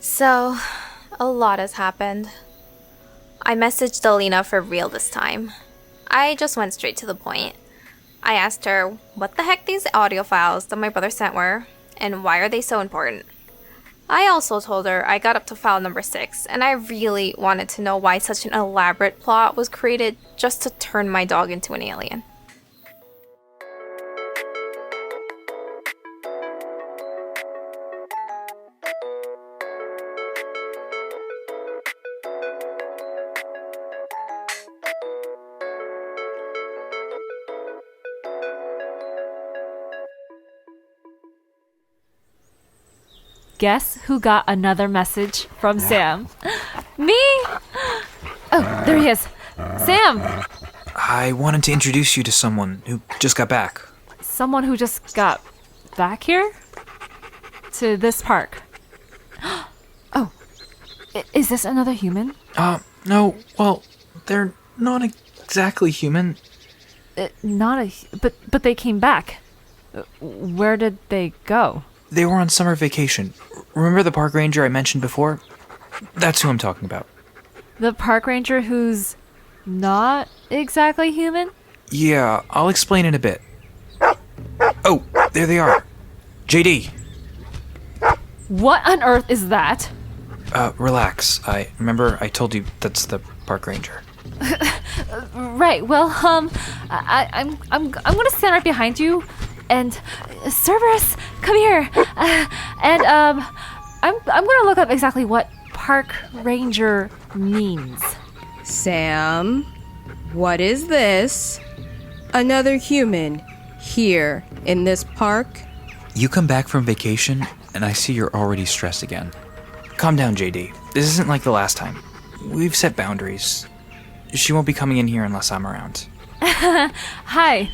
So, a lot has happened. I messaged Alina for real this time. I just went straight to the point. I asked her what the heck these audio files that my brother sent were, and why are they so important. I also told her I got up to file number 6, and I really wanted to know why such an elaborate plot was created just to turn my dog into an alien. Guess who got another message from Sam? Me? Oh, there he is. Sam! I wanted to introduce you to someone who just got back. Someone who just got back here? To this park. Oh, is this another human? No, well, they're not exactly human. But they came back. Where did they go? They were on summer vacation. Remember the park ranger I mentioned before? That's who I'm talking about. The park ranger who's not exactly human? Yeah, I'll explain in a bit. Oh, there they are. JD. What on earth is that? Relax. I told you that's the park ranger. Right, well, I'm gonna stand right behind you. And Cerberus, come here. I'm gonna look up exactly what park ranger means. Sam, what is this? Another human here in this park? You come back from vacation, and I see you're already stressed again. Calm down, JD. This isn't like the last time. We've set boundaries. She won't be coming in here unless I'm around. Hi.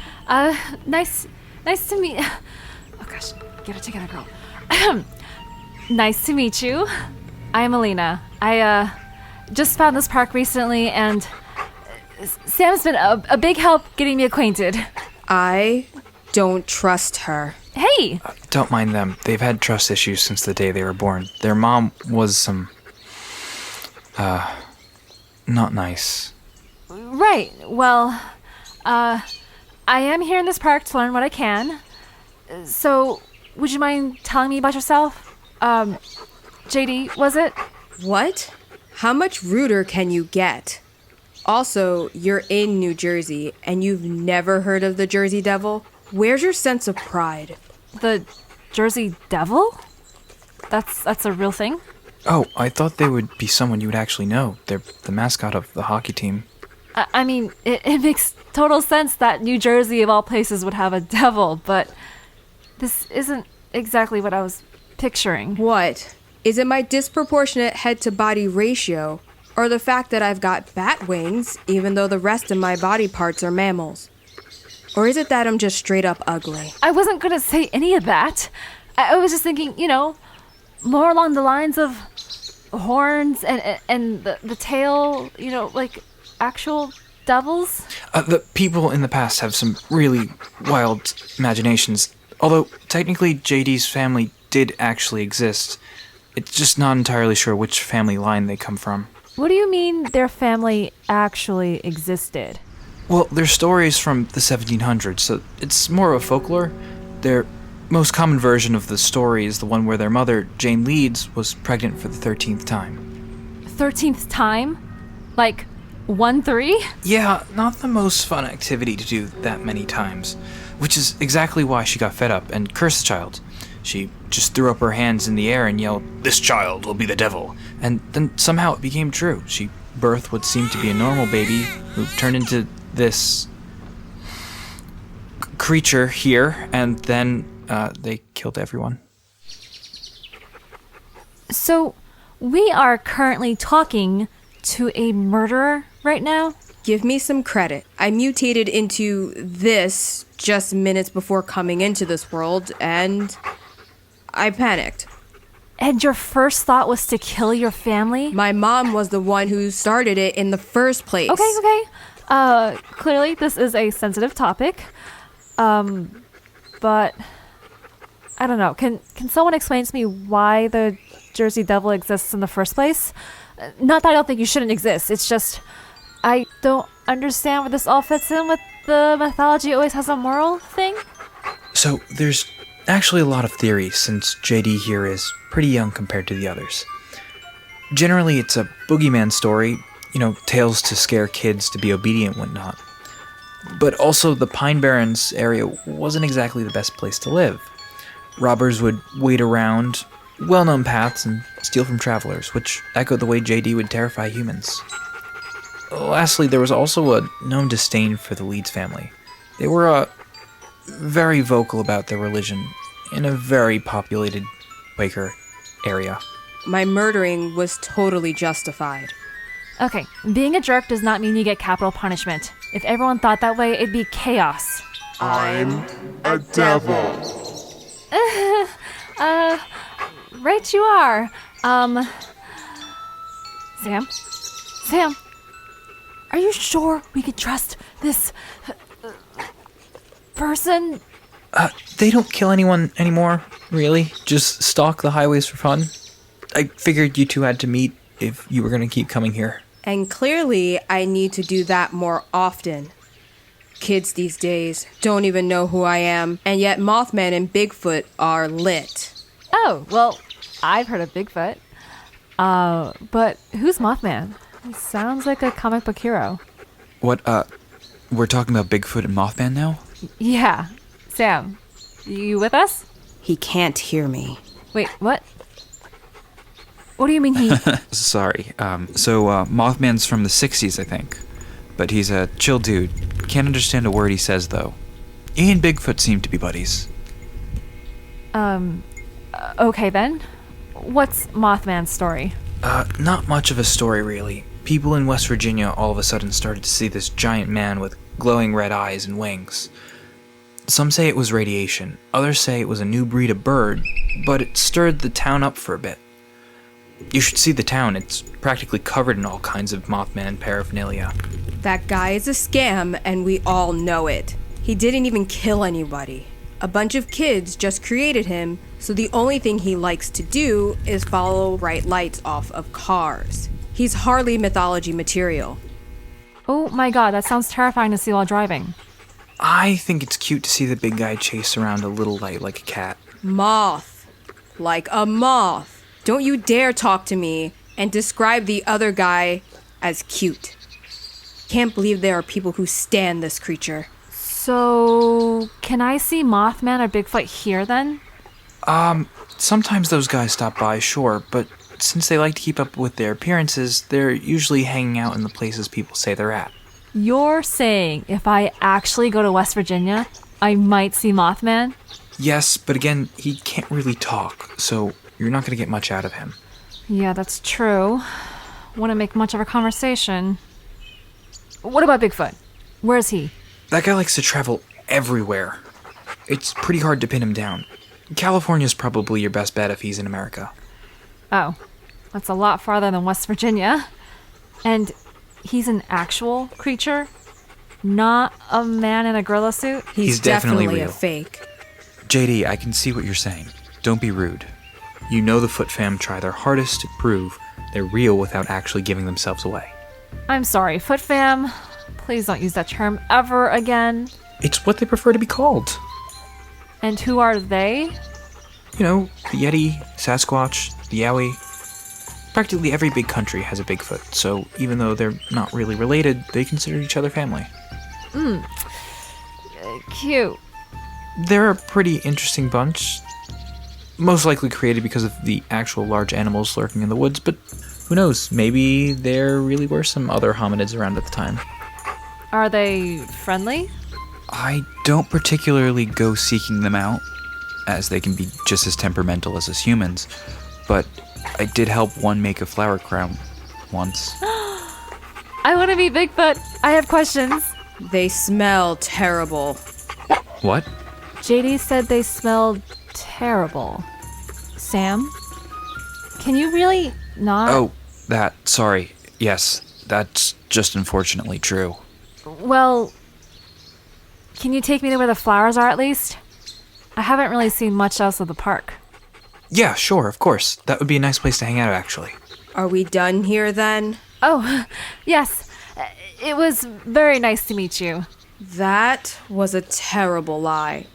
Nice to meet... Oh gosh, get it together, girl. Nice to meet you. I'm Alina. I just found this park recently, and Sam's been a big help getting me acquainted. I don't trust her. Hey! Don't mind them. They've had trust issues since the day they were born. Their mom was not nice. Right. Well, I am here in this park to learn what I can. So, would you mind telling me about yourself? JD, was it? What? How much ruder can you get? Also, you're in New Jersey, and you've never heard of the Jersey Devil? Where's your sense of pride? The Jersey Devil? That's a real thing? Oh, I thought they would be someone you would actually know. They're the mascot of the hockey team. I mean, it makes total sense that New Jersey, of all places, would have a devil, but this isn't exactly what I was picturing. What? Is it my disproportionate head-to-body ratio, or the fact that I've got bat wings, even though the rest of my body parts are mammals? Or is it that I'm just straight up ugly? I wasn't going to say any of that. I was just thinking, more along the lines of horns and the tail, like actual devils? The people in the past have some really wild imaginations. Although, technically, JD's family did actually exist. It's just not entirely sure which family line they come from. What do you mean their family actually existed? Well, they're stories from the 1700s, so it's more of a folklore. Their most common version of the story is the one where their mother, Jane Leeds, was pregnant for the 13th time. 13th time? Like 1-3? Yeah, not the most fun activity to do that many times, which is exactly why she got fed up and cursed the child. She just threw up her hands in the air and yelled, "This child will be the devil." And then somehow it became true. She birthed what seemed to be a normal baby who turned into this creature here, and then they killed everyone. So, we are currently talking to a murderer right now? Give me some credit. I mutated into this just minutes before coming into this world, and I panicked. And your first thought was to kill your family? My mom was the one who started it in the first place. Okay. Clearly this is a sensitive topic. But I don't know. Can someone explain to me why the Jersey Devil exists in the first place. Not that I don't think you shouldn't exist. It's just I don't understand where this all fits in with the mythology always has a moral thing. So there's actually a lot of theories since JD here is pretty young compared to the others. Generally, it's a boogeyman story, tales to scare kids to be obedient and whatnot. But also, the Pine Barrens area wasn't exactly the best place to live. Robbers would wait around well-known paths and steal from travelers, which echoed the way JD would terrify humans. Lastly, there was also a known disdain for the Leeds family. They were very vocal about their religion in a very populated Quaker area. My murdering was totally justified. Okay, being a jerk does not mean you get capital punishment. If everyone thought that way, it'd be chaos. I'm a devil. Right you are. Sam, are you sure we can trust this person? They don't kill anyone anymore, really. Just stalk the highways for fun. I figured you two had to meet if you were going to keep coming here. And clearly, I need to do that more often. Kids these days don't even know who I am, and yet Mothman and Bigfoot are lit. Oh, well, I've heard of Bigfoot. But who's Mothman? He sounds like a comic book hero. What, we're talking about Bigfoot and Mothman now? Yeah. Sam, you with us? He can't hear me. Wait, what? What do you mean he... Sorry. So Mothman's from the 60s, I think. But he's a chill dude. Can't understand a word he says, though. He and Bigfoot seem to be buddies. Okay then. What's Mothman's story? Not much of a story, really. People in West Virginia all of a sudden started to see this giant man with glowing red eyes and wings. Some say it was radiation, others say it was a new breed of bird, but it stirred the town up for a bit. You should see the town, it's practically covered in all kinds of Mothman paraphernalia. That guy is a scam, and we all know it. He didn't even kill anybody. A bunch of kids just created him, so the only thing he likes to do is follow bright lights off of cars. He's hardly mythology material. Oh my god, that sounds terrifying to see while driving. I think it's cute to see the big guy chase around a little light like a cat. Moth. Like a moth. Don't you dare talk to me and describe the other guy as cute. Can't believe there are people who stand this creature. So, can I see Mothman or Bigfoot here then? Sometimes those guys stop by, sure, but since they like to keep up with their appearances, they're usually hanging out in the places people say they're at. You're saying if I actually go to West Virginia, I might see Mothman? Yes, but again, he can't really talk, so you're not going to get much out of him. Yeah, that's true. Wouldn't make much of a conversation. What about Bigfoot? Where is he? That guy likes to travel everywhere. It's pretty hard to pin him down. California's probably your best bet if he's in America. Oh, that's a lot farther than West Virginia. And he's an actual creature? Not a man in a gorilla suit? He's definitely definitely a real. fake. JD, I can see what you're saying. Don't be rude. You know the Foot fam try their hardest to prove they're real without actually giving themselves away. I'm sorry, Foot Fam. Please don't use that term ever again. It's what they prefer to be called. And who are they? You know, the Yeti, Sasquatch, the Yowie. Practically every big country has a Bigfoot, so even though they're not really related, they consider each other family. Cute. They're a pretty interesting bunch. Most likely created because of the actual large animals lurking in the woods, but who knows, maybe there really were some other hominids around at the time. Are they friendly? I don't particularly go seeking them out, as they can be just as temperamental as us humans, but I did help one make a flower crown once. I want to be Bigfoot. I have questions. They smell terrible. What? JD said they smelled terrible. Sam? Can you really not? Oh, sorry. Yes, that's just unfortunately true. Well, can you take me to where the flowers are at least? I haven't really seen much else of the park. Yeah, sure, of course. That would be a nice place to hang out, actually. Are we done here then? Oh, yes. It was very nice to meet you. That was a terrible lie.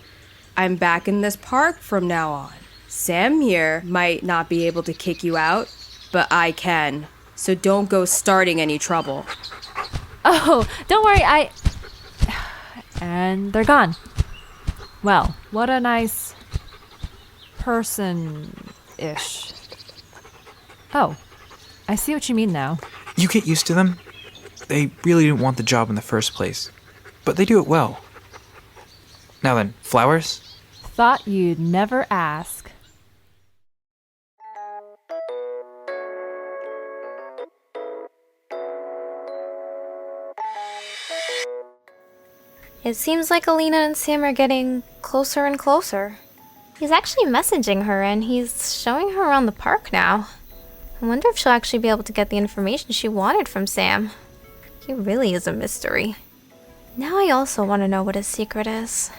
I'm back in this park from now on. Sam here might not be able to kick you out, but I can. So don't go starting any trouble. Oh, don't worry, And they're gone. Well, what a nice person-ish. Oh, I see what you mean now. You get used to them. They really didn't want the job in the first place, but they do it well. Now then, flowers? Thought you'd never ask. It seems like Alina and Sam are getting closer and closer. He's actually messaging her and he's showing her around the park now. I wonder if she'll actually be able to get the information she wanted from Sam. He really is a mystery. Now I also want to know what his secret is.